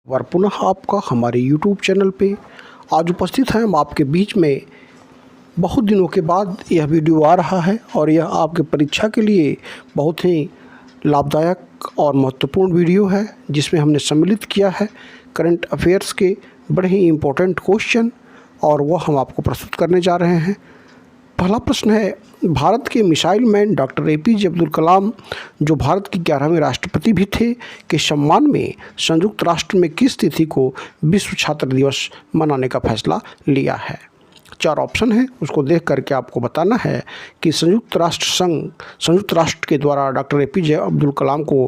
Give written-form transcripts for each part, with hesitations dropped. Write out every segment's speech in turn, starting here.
बार पुनः आपका हमारे YouTube चैनल पे आज उपस्थित हैं हम आपके बीच में। बहुत दिनों के बाद यह वीडियो आ रहा है और यह आपके परीक्षा के लिए बहुत ही लाभदायक और महत्वपूर्ण वीडियो है, जिसमें हमने सम्मिलित किया है करंट अफेयर्स के बड़े ही इम्पोर्टेंट क्वेश्चन और वह हम आपको प्रस्तुत करने जा रहे हैं। पहला प्रश्न है, भारत के missile man doctor APJ Abdul Kalam, जो भारत के 11वें राष्ट्रपति भी थे, के सम्मान में संयुक्त राष्ट्र में किस तिथि को विश्व छात्र दिवस मनाने का फैसला लिया है। 4 ऑप्शन है, उसको देख करके आपको बताना है कि संयुक्त राष्ट्र के द्वारा डॉक्टर APJ अब्दुल कलाम को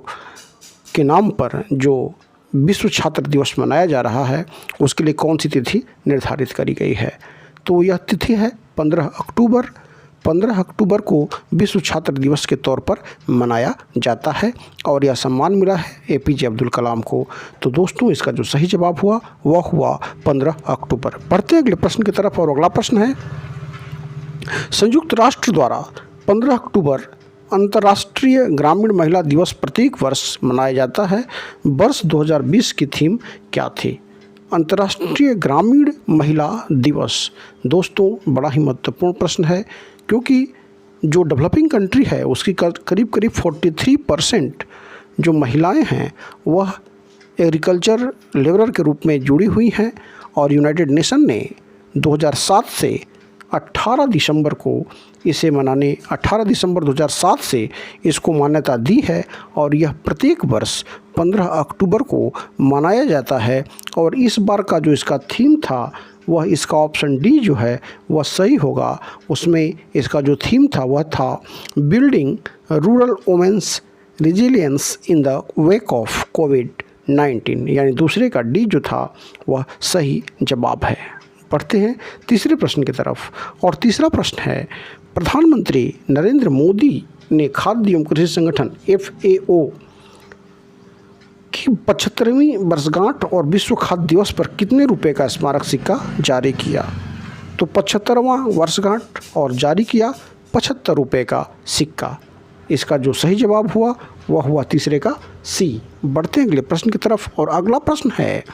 के नाम पर जो विश्व छात्र दिवस मनाया जा रहा है उसके लिए कौन सी तिथि निर्धारित करी गई है। तो यह तिथि है 15 अक्टूबर। 15 अक्टूबर को विश्व छात्र दिवस के तौर पर मनाया जाता है और यह सम्मान मिला है APJ अब्दुल कलाम को। तो दोस्तों, इसका जो सही जवाब हुआ वह हुआ 15 अक्टूबर। बढ़ते अगले प्रश्न की तरफ और अगला प्रश्न है, संयुक्त राष्ट्र द्वारा 15 अक्टूबर अंतर्राष्ट्रीय ग्रामीण महिला दिवस प्रत्येक वर्ष मनाया जाता है। वर्ष 2020 की थीम क्या थी। अंतर्राष्ट्रीय ग्रामीण महिला दिवस दोस्तों बड़ा ही महत्वपूर्ण प्रश्न है, क्योंकि जो डेवलपिंग कंट्री है उसकी करीब 43% जो महिलाएं हैं वह एग्रीकल्चर लेबरर के रूप में जुड़ी हुई हैं और यूनाइटेड नेशन ने 2007 से 18 दिसंबर को इसे मनाने 18 दिसंबर 2007 से इसको मान्यता दी है और यह प्रत्येक वर्ष 15 अक्टूबर को मनाया जाता है। और इस बार का जो इसका थीम था वह इसका ऑप्शन डी जो है वह सही होगा। उसमें इसका जो थीम था वह था building rural women's resilience in the wake of कोविड-19, यानी दूसरे का डी जो था वह सही जवाब है। पढ़ते हैं तीसरे प्रश्न की तरफ और तीसरा प्रश्न है, प्रधानमंत्री नरेंद्र मोदी ने खाद्य एवं कृषि संगठन FAO की 75वीं वर्षगांठ और विश्व खाद्य दिवस पर कितने रुपए का स्मारक सिक्का जारी किया। तो 75वां वर्षगांठ और जारी किया 75 रुपये का सिक्का। इसका जो सही जवाब हुआ वह हुआ तीसरे का C। बढ़ते हैं अगले प्रश्न की तरफ और अगला प्रश्न है,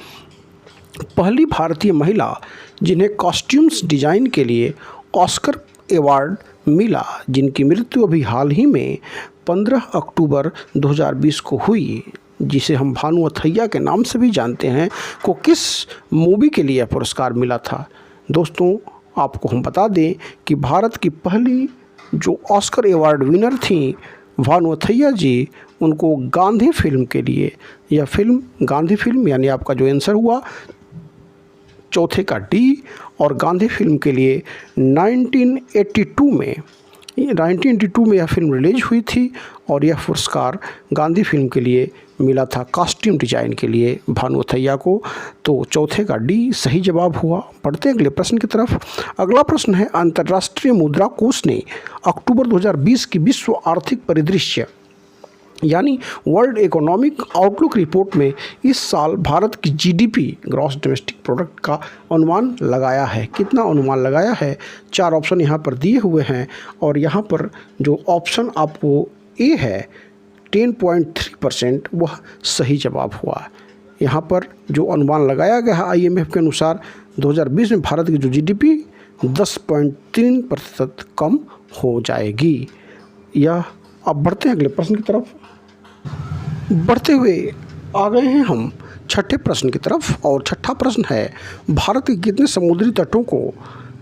पहली भारतीय महिला जिन्हें कॉस्ट्यूम्स डिजाइन के लिए ऑस्कर अवार्ड मिला, जिनकी मृत्यु अभी हाल ही में 15 अक्टूबर 2020 को हुई, जिसे हम भानु अथैया के नाम से भी जानते हैं, को किस मूवी के लिए पुरस्कार मिला था। दोस्तों आपको हम बता दें कि भारत की पहली जो ऑस्कर अवार्ड विनर थी भानु अथैया जी, उनको गांधी फिल्म के लिए, यह फिल्म गांधी फिल्म यानी आपका जो आंसर हुआ चौथे का D, और गांधी फिल्म के लिए 1982 में यह फिल्म रिलीज हुई थी और यह पुरस्कार गांधी फिल्म के लिए मिला था कॉस्ट्यूम डिजाइन के लिए भानु अथैया को। तो चौथे का D सही जवाब हुआ। पढ़ते अगले प्रश्न की तरफ। अगला प्रश्न है, अंतर्राष्ट्रीय मुद्रा कोष ने अक्टूबर 2020 की विश्व आर्थिक परिदृश्य यानी वर्ल्ड इकोनॉमिक आउटलुक रिपोर्ट में इस साल भारत की GDP ग्रॉस डोमेस्टिक प्रोडक्ट का अनुमान लगाया है। कितना अनुमान लगाया है? 4 ऑप्शन यहाँ पर दिए हुए हैं और यहाँ पर जो ऑप्शन आपको A है 10.3% वह सही जवाब हुआ। यहाँ पर जो अनुमान लगाया गया है IMF के अनुसार 2020 में भारत की जो GDP 10.3% कम हो जाएगी। यह अब बढ़ते हैं अगले प्रश्न की तरफ। बढ़ते हुए आ गए हैं हम छठे प्रश्न की तरफ और छठा प्रश्न है, भारत के कितने समुद्री तटों को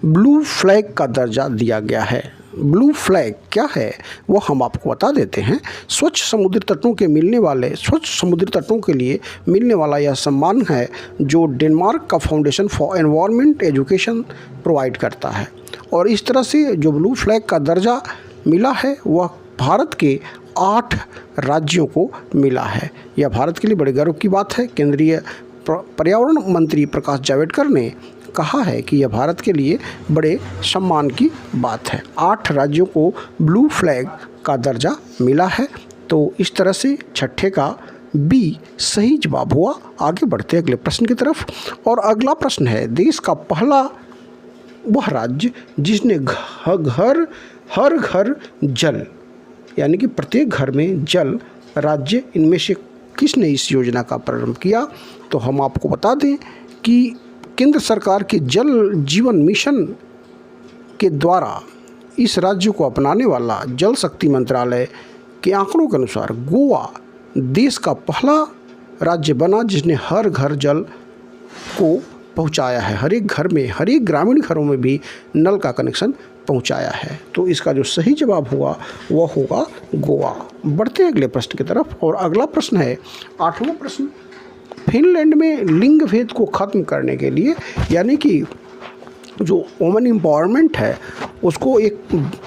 ब्लू फ्लैग का दर्जा दिया गया है। ब्लू फ्लैग क्या है वो हम आपको बता देते हैं। स्वच्छ समुद्री तटों के लिए मिलने वाला यह सम्मान है जो डेनमार्क का foundation for environment education provide करता है। और इस तरह से जो ब्लू फ्लैग का दर्जा मिला है वह भारत के 8 राज्यों को मिला है। यह भारत के लिए बड़े गर्व की बात है। केंद्रीय पर्यावरण मंत्री प्रकाश जावड़ेकर ने कहा है कि यह भारत के लिए बड़े सम्मान की बात है। 8 राज्यों को ब्लू फ्लैग का दर्जा मिला है। तो इस तरह से छठे का B सही जवाब हुआ। आगे बढ़ते अगले प्रश्न की तरफ और अगला प्रश्न है, देश का पहला वह राज्य जिसने हर घर जल यानी कि प्रत्येक घर में जल राज्य इनमें से किसने इस योजना का प्रारंभ किया? तो हम आपको बता दें कि केंद्र सरकार के जल जीवन मिशन के द्वारा इस राज्य को अपनाने वाला जल शक्ति मंत्रालय के आंकड़ों के अनुसार गोवा देश का पहला राज्य बना जिसने हर घर जल को पहुंचाया है। हर एक घर में, हर एक ग्रामीण घरों में भी नल का कनेक्शन पहुंचाया है। तो इसका जो सही जवाब हुआ वह होगा गोवा। बढ़ते हैं अगले प्रश्न की तरफ और अगला प्रश्न है 8वां प्रश्न। फिनलैंड में लिंग भेद को ख़त्म करने के लिए, यानी कि जो वुमेन एम्पावरमेंट है उसको एक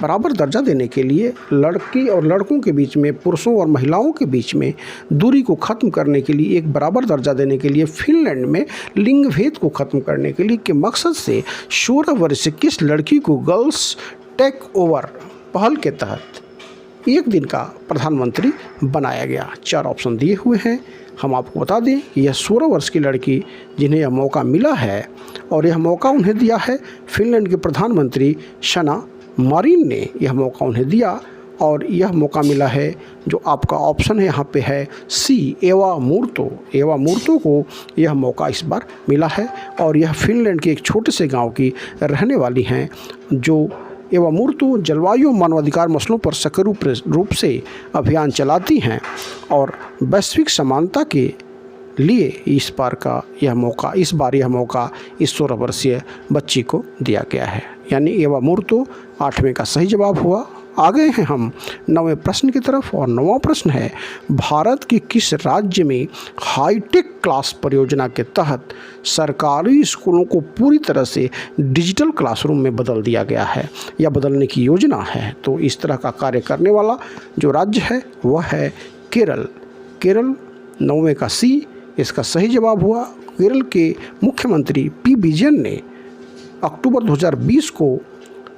बराबर दर्जा देने के लिए, लड़की और लड़कों के बीच में, पुरुषों और महिलाओं के बीच में दूरी को ख़त्म करने के लिए, एक बराबर दर्जा देने के लिए फिनलैंड में लिंग भेद को ख़त्म करने के लिए के मकसद से 16 वर्ष की किस लड़की को गर्ल्स टेक ओवर पहल के तहत एक दिन का प्रधानमंत्री बनाया गया? 4 ऑप्शन दिए हुए हैं। हम आपको बता दें यह 16 वर्ष की लड़की जिन्हें यह मौका मिला है और यह मौका उन्हें दिया है फिनलैंड के प्रधानमंत्री सना मारिन ने यह मौका उन्हें दिया और यह मौका मिला है जो आपका ऑप्शन है यहाँ पे है सी, एवा मूर्तो। एवा मूर्तो को यह मौका इस बार मिला है और यह फिनलैंड के एक छोटे से गांव की रहने वाली हैं जो एवा मूर्तो जलवायु मानवाधिकार मसलों पर सक्रिय रूप से अभियान चलाती हैं और वैश्विक समानता के लिए इस बार यह मौका इस 16 वर्षीय बच्ची को दिया गया है। यानी एवा मूर्तो 8वें का सही जवाब हुआ। आ गए हैं हम 9वें प्रश्न की तरफ और 9वां प्रश्न है भारत के किस राज्य में हाईटेक क्लास परियोजना के तहत सरकारी स्कूलों को पूरी तरह से डिजिटल क्लासरूम में बदल दिया गया है या बदलने की योजना है? तो इस तरह का कार्य करने वाला जो राज्य है वह है केरल। केरल 9वें का सी इसका सही जवाब हुआ। केरल के मुख्यमंत्री पी विजयन ने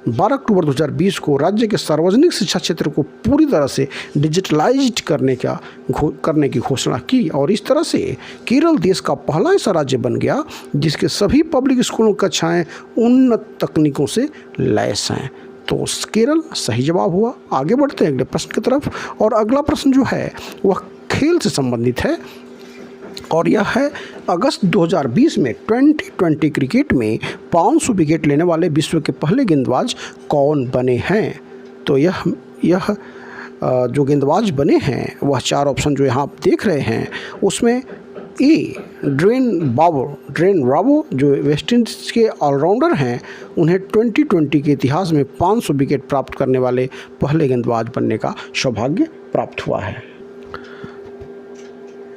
12 अक्टूबर 2020 को राज्य के सार्वजनिक शिक्षा क्षेत्र को पूरी तरह से डिजिटलाइज्ड करने की घोषणा की और इस तरह से केरल देश का पहला ऐसा राज्य बन गया जिसके सभी पब्लिक स्कूलों की कक्षाएं उन्नत तकनीकों से लैस हैं। तो केरल सही जवाब हुआ। आगे बढ़ते हैं अगले प्रश्न की तरफ और अगला प्रश्न जो है वह खेल से संबंधित है और यह है अगस्त 2020 में 2020 क्रिकेट में 500 विकेट लेने वाले विश्व के पहले गेंदबाज कौन बने हैं? तो यह जो गेंदबाज बने हैं वह 4 ऑप्शन जो यहाँ आप देख रहे हैं उसमें ए ड्रेन ब्रावो जो वेस्टइंडीज़ के ऑलराउंडर हैं, उन्हें 2020 के इतिहास में 500 विकेट प्राप्त करने वाले पहले गेंदबाज बनने का सौभाग्य प्राप्त हुआ है।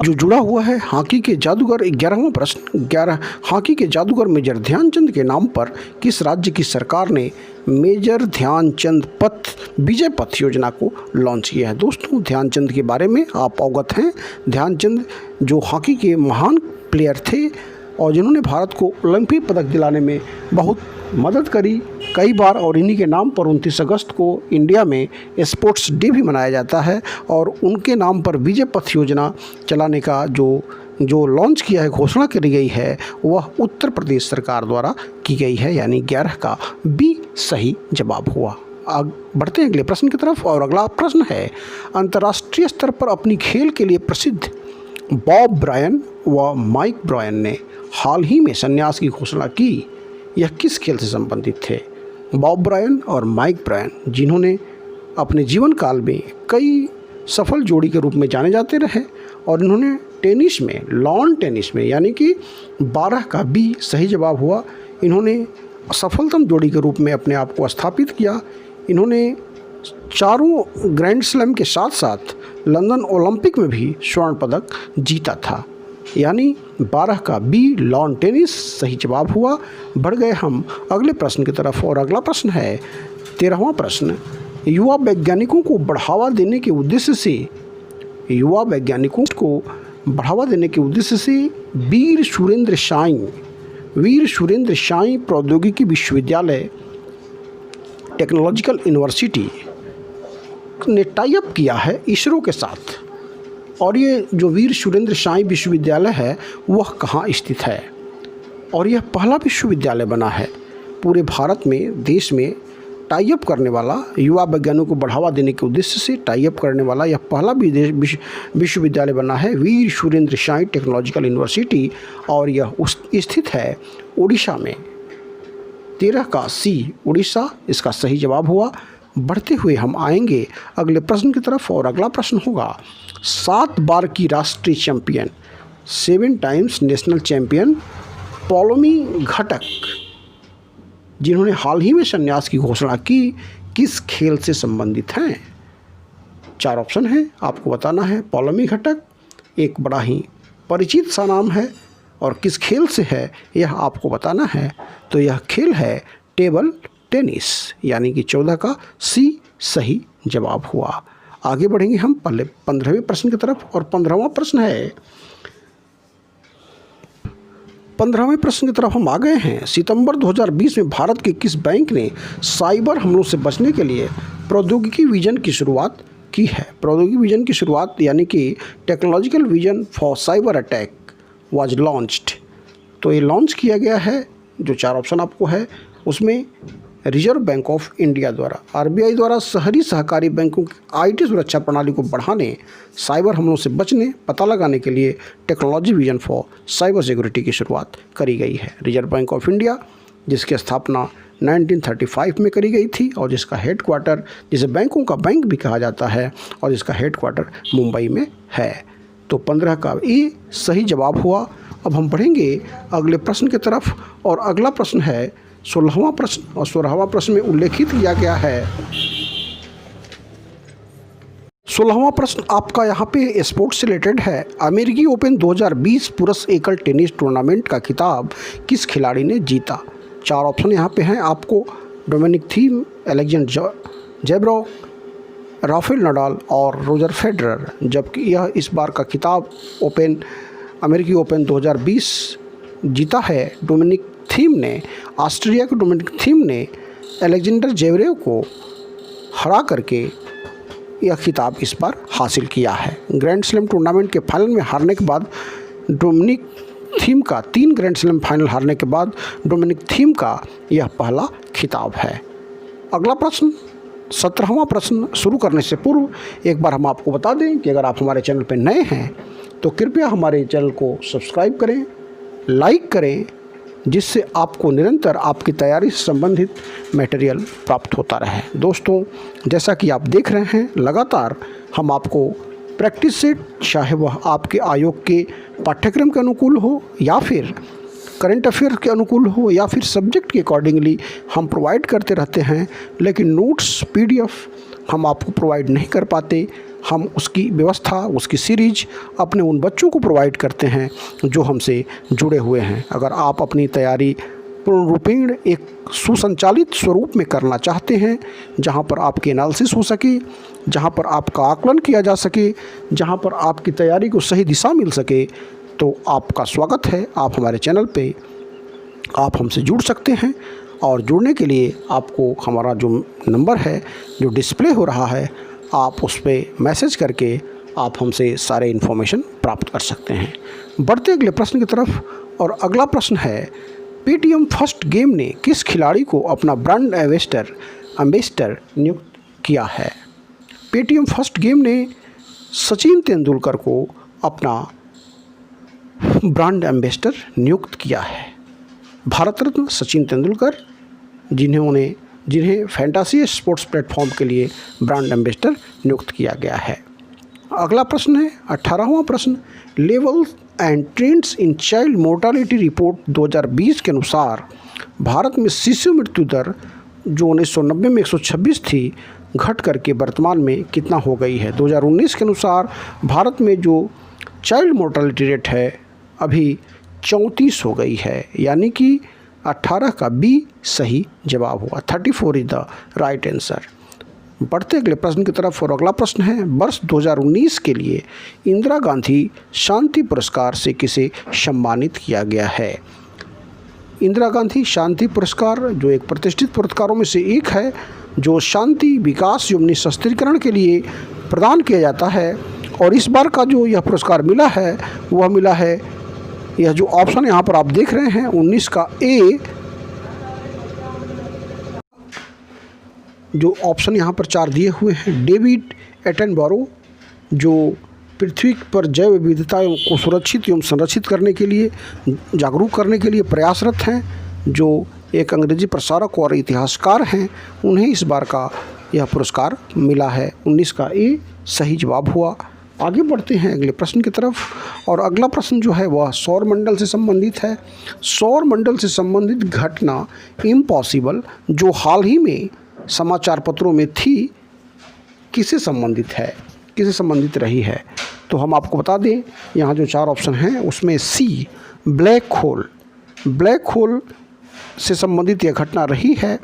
जो जुड़ा हुआ है हॉकी के जादूगर 11वां प्रश्न। हॉकी के जादूगर मेजर ध्यानचंद के नाम पर किस राज्य की सरकार ने मेजर ध्यानचंद विजय पथ योजना को लॉन्च किया है? दोस्तों ध्यानचंद के बारे में आप अवगत हैं। ध्यानचंद जो हॉकी के महान प्लेयर थे और जिन्होंने भारत को ओलंपिक पदक दिलाने में बहुत मदद करी कई बार और इन्हीं के नाम पर 29 अगस्त को इंडिया में स्पोर्ट्स डे भी मनाया जाता है और उनके नाम पर विजय पथ योजना चलाने का जो लॉन्च किया है, घोषणा करी गई है, वह उत्तर प्रदेश सरकार द्वारा की गई है। यानी 11 का बी सही जवाब हुआ। बढ़ते हैं अगले प्रश्न की तरफ और अगला प्रश्न है अंतर्राष्ट्रीय स्तर पर अपनी खेल के लिए प्रसिद्ध बॉब ब्रायन व माइक ब्रायन ने हाल ही में संन्यास की घोषणा की। यह किस खेल से संबंधित थे? बॉब ब्रायन और माइक ब्रायन जिन्होंने अपने जीवन काल में कई सफल जोड़ी के रूप में जाने जाते रहे और इन्होंने टेनिस में, लॉन टेनिस में, यानी कि 12 का बी सही जवाब हुआ। इन्होंने सफलतम जोड़ी के रूप में अपने आप को स्थापित किया। इन्होंने 4 ग्रैंड स्लैम के साथ साथ लंदन ओलंपिक में भी स्वर्ण पदक जीता था। यानी 12 का बी लॉन टेनिस सही जवाब हुआ। बढ़ गए हम अगले प्रश्न की तरफ और अगला प्रश्न है 13वां प्रश्न। युवा वैज्ञानिकों को बढ़ावा देने के उद्देश्य से वीर सुरेंद्र शाही प्रौद्योगिकी विश्वविद्यालय टेक्नोलॉजिकल यूनिवर्सिटी ने टाई अप किया है इसरो के साथ। और ये जो वीर सुरेंद्र शाही विश्वविद्यालय है वह कहाँ स्थित है? और यह पहला विश्वविद्यालय बना है पूरे भारत में, देश में टाई अप करने वाला, युवा वैज्ञानिकों को बढ़ावा देने के उद्देश्य से टाई अप करने वाला यह पहला विश्वविद्यालय बना है वीर सुरेंद्र साई टेक्नोलॉजिकल यूनिवर्सिटी, और यह स्थित है उड़ीसा में। 13 का सी उड़ीसा इसका सही जवाब हुआ। बढ़ते हुए हम आएंगे अगले प्रश्न की तरफ, और अगला प्रश्न होगा 7 बार की राष्ट्रीय champion, 7 times national champion Paulomi घटक, जिन्होंने हाल ही में संन्यास की घोषणा की, किस खेल से संबंधित हैं? 4 ऑप्शन हैं, आपको बताना है। पौलोमी घटक एक बड़ा ही परिचित सा नाम है, और किस खेल से है यह आपको बताना है। तो यह खेल है टेबल टेनिस, यानी कि 14 का सी सही जवाब हुआ। आगे बढ़ेंगे हम पहले 15वें प्रश्न की तरफ, और 15वां प्रश्न है, 15वें प्रश्न की तरफ हम आ गए हैं। सितंबर 2020 में भारत के किस बैंक ने साइबर हमलों से बचने के लिए प्रौद्योगिकी विजन की शुरुआत की है? प्रौद्योगिकी विजन की शुरुआत यानी कि technological vision for cyber attack was launched. तो ये लॉन्च किया गया है, जो 4 ऑप्शन आपको है उसमें रिजर्व बैंक ऑफ इंडिया द्वारा, आरबीआई द्वारा शहरी सहकारी बैंकों की आईटी सुरक्षा प्रणाली को बढ़ाने, साइबर हमलों से बचने, पता लगाने के लिए technology vision for cyber security की शुरुआत करी गई है। रिजर्व बैंक ऑफ इंडिया, जिसकी स्थापना 1935 में करी गई थी, और जिसका हेडक्वार्टर, जिसे बैंकों का बैंक भी कहा जाता है, और जिसका हेडक्वार्टर मुंबई में है। तो 15 का ए सही जवाब हुआ। अब हम बढ़ेंगे अगले प्रश्न की तरफ, और अगला प्रश्न है 16वां प्रश्न, और 16वां प्रश्न में उल्लेखित किया गया है। 16वां प्रश्न आपका यहाँ पे स्पोर्ट्स से रिलेटेड है। अमेरिकी ओपन 2020 पुरुष एकल टेनिस टूर्नामेंट का खिताब किस खिलाड़ी ने जीता? 4 ऑप्शन यहाँ पे हैं आपको। Dominic Thiem, Alexander Zverev, Rafael Nadal और रोजर फेडरर। जबकि यह इस बार का खिताब अमेरिकी ओपन 2020 जीता है डोमिनिक थीम ने। ऑस्ट्रेलिया के डोमिनिक थीम ने एलेक्जेंडर जेवरेव को हरा करके यह खिताब इस बार हासिल किया है। ग्रैंड स्लैम टूर्नामेंट के फाइनल में हारने के बाद डोमिनिक थीम का 3 ग्रैंड स्लैम फाइनल हारने के बाद डोमिनिक थीम का यह पहला खिताब है। अगला प्रश्न 17वां प्रश्न शुरू करने से पूर्व एक बार हम आपको बता दें कि अगर आप हमारे चैनल पर नए हैं तो कृपया हमारे चैनल को सब्सक्राइब करें, लाइक करें, जिससे आपको निरंतर आपकी तैयारी से संबंधित मटेरियल प्राप्त होता रहे। दोस्तों, जैसा कि आप देख रहे हैं, लगातार हम आपको प्रैक्टिस सेट, चाहे वह आपके आयोग के पाठ्यक्रम के अनुकूल हो, या फिर करंट अफेयर के अनुकूल हो, या फिर सब्जेक्ट के अकॉर्डिंगली हम प्रोवाइड करते रहते हैं। लेकिन नोट्स PDF हम आपको प्रोवाइड नहीं कर पाते। हम उसकी व्यवस्था, उसकी सीरीज अपने उन बच्चों को प्रोवाइड करते हैं जो हमसे जुड़े हुए हैं। अगर आप अपनी तैयारी पूर्ण रूपेण एक सुसंचालित स्वरूप में करना चाहते हैं, जहां पर आपकी एनालिसिस हो सके, जहां पर आपका आकलन किया जा सके, जहां पर आपकी तैयारी को सही दिशा मिल सके, तो आपका स्वागत है। आप हमारे चैनल पे आप हमसे जुड़ सकते हैं, और जुड़ने के लिए आपको हमारा जो नंबर है जो डिस्प्ले हो रहा है, आप उस पर मैसेज करके आप हमसे सारे इन्फॉर्मेशन प्राप्त कर सकते हैं। बढ़ते अगले प्रश्न की तरफ, और अगला प्रश्न है पेटीएम फर्स्ट गेम ने किस खिलाड़ी को अपना ब्रांड एम्बेसडर नियुक्त किया है? पेटीएम फर्स्ट गेम ने सचिन तेंदुलकर को अपना ब्रांड एम्बेसडर नियुक्त किया है। भारत रत्न सचिन तेंदुलकर, जिन्हें फैंटासी स्पोर्ट्स प्लेटफॉर्म के लिए ब्रांड एम्बेसडर नियुक्त किया गया है। अगला प्रश्न है 18वां प्रश्न, levels and trends in child mortality report 2020 के अनुसार भारत में शिशु मृत्यु दर जो 1990 में 126 थी, घट करके वर्तमान में कितना हो गई है? 2019 के अनुसार भारत में जो चाइल्ड मोर्टालिटी रेट है अभी 34 हो गई है, यानी कि 18 का बी सही जवाब हुआ। 34 इज द राइट आंसर। बढ़ते अगले प्रश्न की तरफ, और अगला प्रश्न है वर्ष 2019 के लिए इंदिरा गांधी शांति पुरस्कार से किसे सम्मानित किया गया है? इंदिरा गांधी शांति पुरस्कार जो एक प्रतिष्ठित पुरस्कारों में से एक है, जो शांति, विकास एवं निःशस्त्रीकरण के लिए प्रदान किया जाता है। और इस बार का जो यह पुरस्कार मिला है वह मिला है, यह जो ऑप्शन यहाँ पर आप देख रहे हैं 19 का ए जो ऑप्शन यहाँ पर 4 दिए हुए हैं, डेविड एटनबरो, जो पृथ्वी पर जैव विविधता को सुरक्षित एवं संरक्षित करने के लिए, जागरूक करने के लिए प्रयासरत हैं, जो एक अंग्रेजी प्रसारक और इतिहासकार हैं, उन्हें इस बार का यह पुरस्कार मिला है। 19 का ए सही जवाब हुआ। आगे बढ़ते हैं अगले प्रश्न की तरफ, और अगला प्रश्न जो है वह सौर मंडल से संबंधित है। सौर मंडल से संबंधित घटना इम्पॉसिबल जो हाल ही में समाचार पत्रों में थी, किससे संबंधित है, किससे संबंधित रही है? तो हम आपको बता दें, यहाँ जो 4 ऑप्शन हैं उसमें सी ब्लैक होल से संबंधित यह घटना रही है,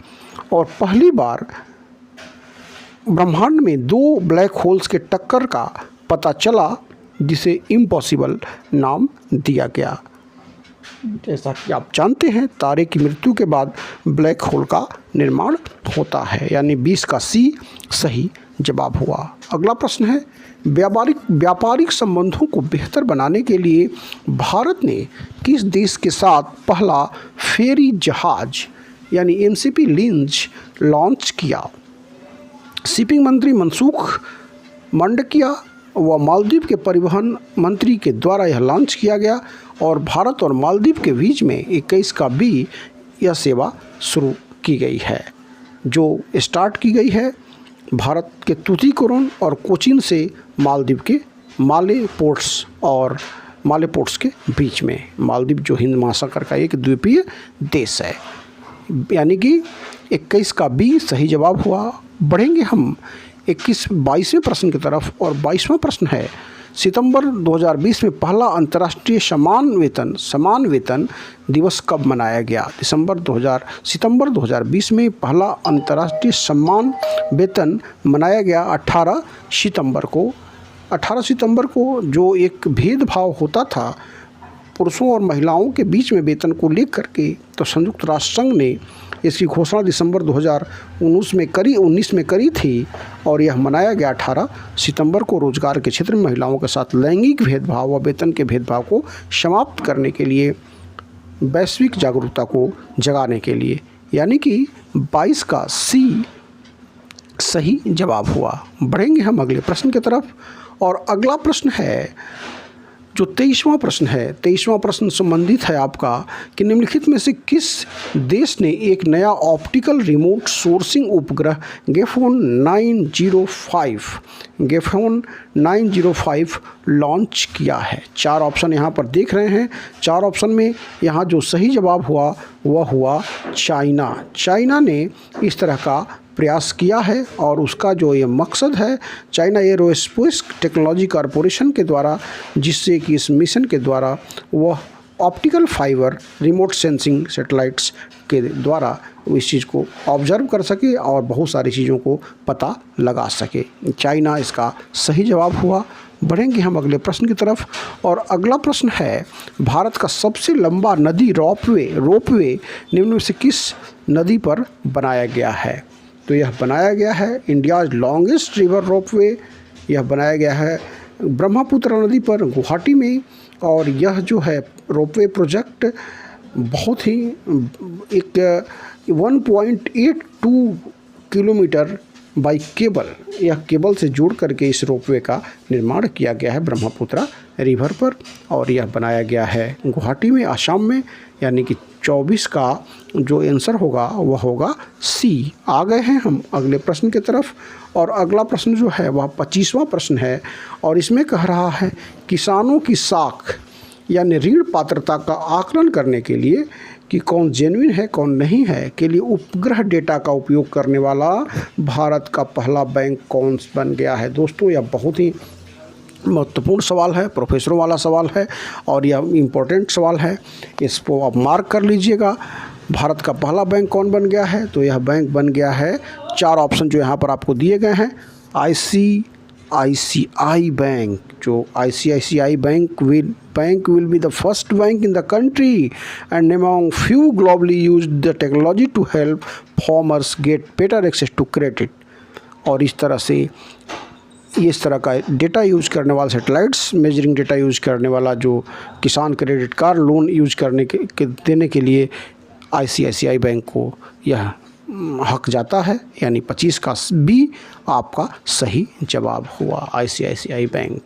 और पहली बार ब्रह्मांड में 2 ब्लैक होल्स के टक्कर का पता चला, जिसे इम्पॉसिबल नाम दिया गया। जैसा कि आप जानते हैं, तारे की मृत्यु के बाद ब्लैक होल का निर्माण होता है, यानी 20 का सी सही जवाब हुआ। अगला प्रश्न है, व्यापारिक संबंधों को बेहतर बनाने के लिए भारत ने किस देश के साथ पहला फेरी जहाज यानी एमसीपी लिंच लॉन्च किया? शिपिंग मंत्री मनसुख मांडकिया व मालदीव के परिवहन मंत्री के द्वारा यह लॉन्च किया गया, और भारत और मालदीव के बीच में 21 का बी यह सेवा शुरू की गई है, जो स्टार्ट की गई है भारत के तूतीकोरिन और कोचीन से मालदीव के माले पोर्ट्स के बीच में। मालदीव जो हिंद महासागर का एक द्वीपीय देश है, यानी कि 21 का बी सही जवाब हुआ। बढ़ेंगे हम 22वें प्रश्न की तरफ, और 22वां प्रश्न है, सितंबर 2020 में पहला अंतर्राष्ट्रीय समान वेतन दिवस कब मनाया गया? सितंबर 2020 में पहला अंतर्राष्ट्रीय समान वेतन मनाया गया 18 सितंबर को। 18 सितंबर को जो एक भेदभाव होता था पुरुषों और महिलाओं के बीच में वेतन को लेकर के, तो संयुक्त राष्ट्र संघ ने इसकी घोषणा दिसंबर 2019 में करी थी, और यह मनाया गया 18 सितंबर को रोजगार के क्षेत्र में महिलाओं के साथ लैंगिक भेदभाव व वेतन के भेदभाव को समाप्त करने के लिए, वैश्विक जागरूकता को जगाने के लिए, यानी कि 22 का सी सही जवाब हुआ। बढ़ेंगे हम अगले प्रश्न की तरफ, और अगला प्रश्न है जो 23वां प्रश्न है। 23वां प्रश्न संबंधित है आपका कि निम्नलिखित में से किस देश ने एक नया ऑप्टिकल रिमोट सोर्सिंग उपग्रह गेफोन 905 लॉन्च किया है? 4 ऑप्शन यहाँ पर देख रहे हैं। 4 ऑप्शन में यहाँ जो सही जवाब हुआ वह हुआ चाइना ने इस तरह का प्रयास किया है, और उसका जो ये मकसद है, चाइना एरोस्पेस टेक्नोलॉजी कॉरपोरेशन के द्वारा, जिससे कि इस मिशन के द्वारा वह optical fibre remote sensing satellites के द्वारा इस चीज़ को ऑब्जर्व कर सके और बहुत सारी चीज़ों को पता लगा सके। चाइना इसका सही जवाब हुआ। बढ़ेंगे हम अगले प्रश्न की तरफ, और अगला प्रश्न है, भारत का सबसे लंबा नदी रोपवे निम्न में से किस नदी पर बनाया गया है? तो यह बनाया गया है इंडियाज़ लॉन्गेस्ट रिवर रोपवे, यह बनाया गया है ब्रह्मपुत्र नदी पर गुवाहाटी में, और यह जो है रोपवे प्रोजेक्ट बहुत ही एक 1.82 किलोमीटर बाई केबल, यह केबल से जोड़ करके इस रोपवे का निर्माण किया गया है ब्रह्मपुत्र रिवर पर, और यह बनाया गया है गुवाहाटी में, आसाम में, यानी कि 24 का जो आंसर होगा वह होगा सी। आ गए हैं हम अगले प्रश्न की तरफ, और अगला प्रश्न जो है वह 25वां प्रश्न है, और इसमें कह रहा है किसानों की साख यानी ऋण पात्रता का आकलन करने के लिए कि कौन जेन्युइन है कौन नहीं है के लिए उपग्रह डेटा का उपयोग करने वाला भारत का पहला बैंक कौन बन गया है? दोस्तों, यह बहुत ही महत्वपूर्ण सवाल है, प्रोफेसरों वाला सवाल है, और यह इम्पोर्टेंट सवाल है, इसको आप मार्क कर लीजिएगा। भारत का पहला बैंक कौन बन गया है? तो यह बैंक बन गया है, 4 ऑप्शन जो यहाँ पर आपको दिए गए हैं, ICICI बैंक। जो ICICI bank will be the first bank in the country and among few globally used the technology to help farmers get better access to credit। और इस तरह का डेटा यूज करने वाला सैटेलाइट्स मेजरिंग डेटा यूज करने वाला जो किसान क्रेडिट कार्ड लोन यूज करने के देने के लिए ICICI बैंक को यह हक जाता है, यानी 25 का बी आपका सही जवाब हुआ, ICICI बैंक।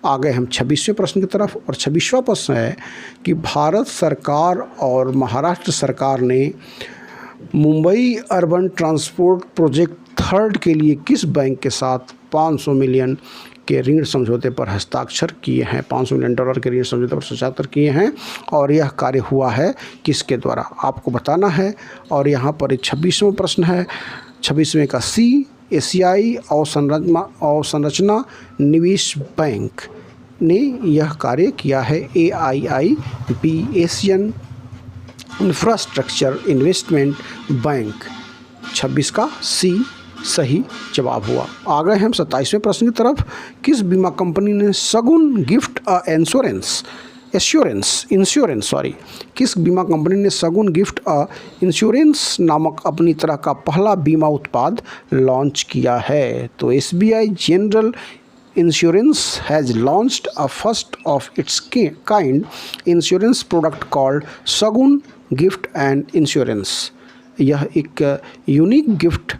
आ गए हम 26वें प्रश्न की तरफ, और 26वां प्रश्न है कि भारत सरकार और महाराष्ट्र सरकार ने Mumbai urban transport project third के लिए किस बैंक के साथ 500 मिलियन के ऋण समझौते पर हस्ताक्षर किए हैं, $500 मिलियन के ऋण समझौते पर हस्ताक्षर किए हैं, और यह कार्य हुआ है किसके द्वारा, आपको बताना है। और यहाँ पर 26वां प्रश्न है, 26वें का सी, एशियाई अवसंरचना निवेश बैंक ने यह कार्य किया है, AIIB Asian infrastructure investment bank. 26 का सी सही जवाब हुआ। आ गए हम 27वें प्रश्न की तरफ, किस बीमा कंपनी ने सगुन गिफ्ट किस बीमा कंपनी ने सगुन गिफ्ट इंश्योरेंस नामक अपनी तरह का पहला बीमा उत्पाद लॉन्च किया है? तो SBI general Insurance has launched a first of its kind insurance product called Sagun Gift and Insurance। यह एक unique gift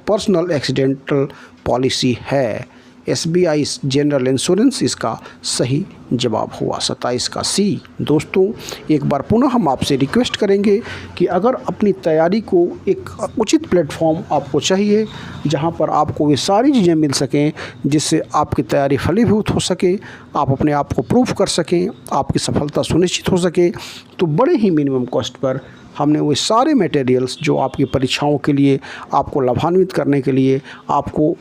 personal accidental policy है। SBI जनरल इंश्योरेंस इसका सही जवाब हुआ, 27 का सी। दोस्तों, एक बार पुनः हम आपसे रिक्वेस्ट करेंगे कि अगर अपनी तैयारी को एक उचित प्लेटफॉर्म आपको चाहिए जहां पर आपको ये सारी चीज़ें मिल सकें, जिससे आपकी तैयारी फलीभूत हो सके, आप अपने आप को प्रूव कर सकें, आपकी सफलता सुनिश्चित हो सके, तो बड़े ही मिनिमम कॉस्ट पर हमने वो सारे मटेरियल्स जो आपकी परीक्षाओं के लिए, आपको लाभान्वित करने के लिए, आपको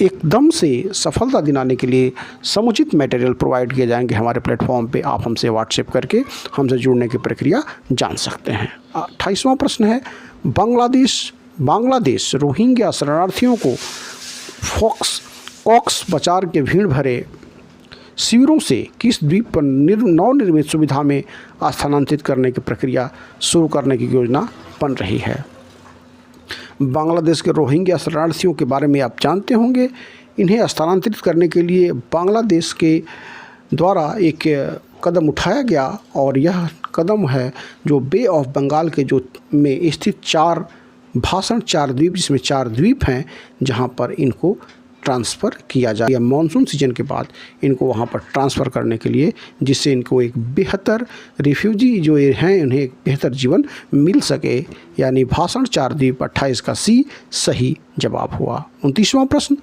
एकदम से सफलता दिलाने के लिए समुचित मटेरियल प्रोवाइड किए जाएंगे हमारे प्लेटफॉर्म पे। आप हमसे व्हाट्सएप करके हमसे जुड़ने की प्रक्रिया जान सकते हैं। 28वां प्रश्न है, बांग्लादेश रोहिंग्या शरणार्थियों को कॉक्स बाजार के भीड़ भरे शिविरों से किस द्वीप पर नवनिर्मित सुविधा में स्थानांतरित करने की प्रक्रिया शुरू करने की योजना बन रही है? बांग्लादेश के रोहिंग्या शरणार्थियों के बारे में आप जानते होंगे। इन्हें स्थानांतरित करने के लिए बांग्लादेश के द्वारा एक कदम उठाया गया, और यह कदम है जो बे ऑफ बंगाल के में स्थित 4 द्वीप, जिसमें 4 द्वीप हैं, जहां पर इनको ट्रांसफ़र किया जाए मानसून सीजन के बाद इनको वहाँ पर ट्रांसफ़र करने के लिए, जिससे इनको एक बेहतर रिफ्यूजी जो हैं उन्हें एक बेहतर जीवन मिल सके, यानी भाषण 4 द्वीप। 28 का सी सही जवाब हुआ। 29वां प्रश्न,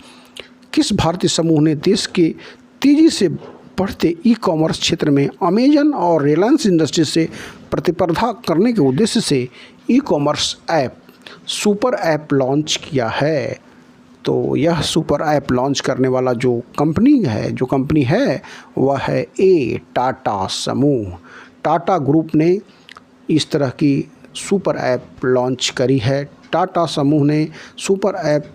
किस भारतीय समूह ने देश के तेज़ी से बढ़ते ई-कॉमर्स क्षेत्र में अमेजन और रिलायंस इंडस्ट्री से प्रतिस्पर्धा करने के उद्देश्य से e-commerce app super app launch किया है? तो यह सुपर ऐप लॉन्च करने वाला जो कंपनी है वह है टाटा समूह। टाटा ग्रुप ने इस तरह की सुपर ऐप लॉन्च करी है। टाटा समूह ने सुपर ऐप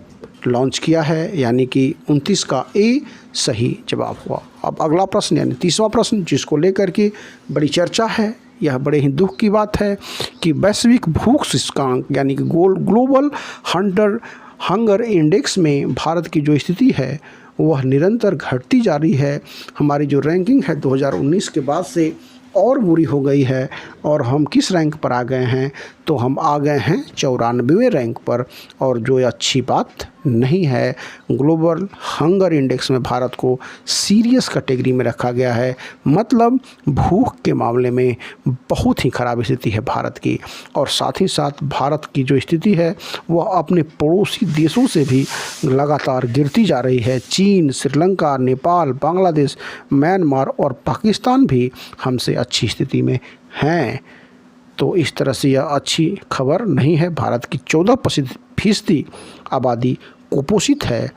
लॉन्च किया है, यानी कि 29 का ए सही जवाब हुआ। अब अगला प्रश्न यानी 30वां प्रश्न, जिसको लेकर के बड़ी चर्चा है, यह बड़े ही दुख की बात है कि वैश्विक भूख सूचकांक यानी कि ग्लोबल हंगर इंडेक्स में भारत की जो स्थिति है वह निरंतर घटती जा रही है। हमारी जो रैंकिंग है 2019 के बाद से और बुरी हो गई है, और हम किस रैंक पर आ गए हैं? तो हम आ गए हैं 94वें रैंक पर, और जो अच्छी बात नहीं है। ग्लोबल हंगर इंडेक्स में भारत को सीरियस कैटेगरी में रखा गया है, मतलब भूख के मामले में बहुत ही ख़राब स्थिति है भारत की। और साथ ही साथ भारत की जो स्थिति है वह अपने पड़ोसी देशों से भी लगातार गिरती जा रही है। चीन, श्रीलंका, नेपाल, बांग्लादेश, म्यांमार और पाकिस्तान भी हमसे अच्छी स्थिति में हैं। तो इस तरह से यह अच्छी खबर नहीं है। भारत की 14% आबादी कुपोषित है।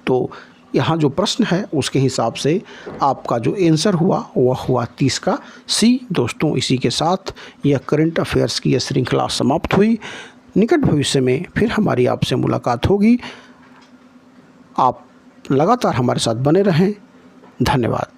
तो यहाँ जो प्रश्न है उसके हिसाब से आपका जो आंसर हुआ वह हुआ 30 का सी। दोस्तों, इसी के साथ यह करंट अफेयर्स की यह श्रृंखला समाप्त हुई। निकट भविष्य में फिर हमारी आपसे मुलाकात होगी। आप लगातार हमारे साथ बने रहें। धन्यवाद।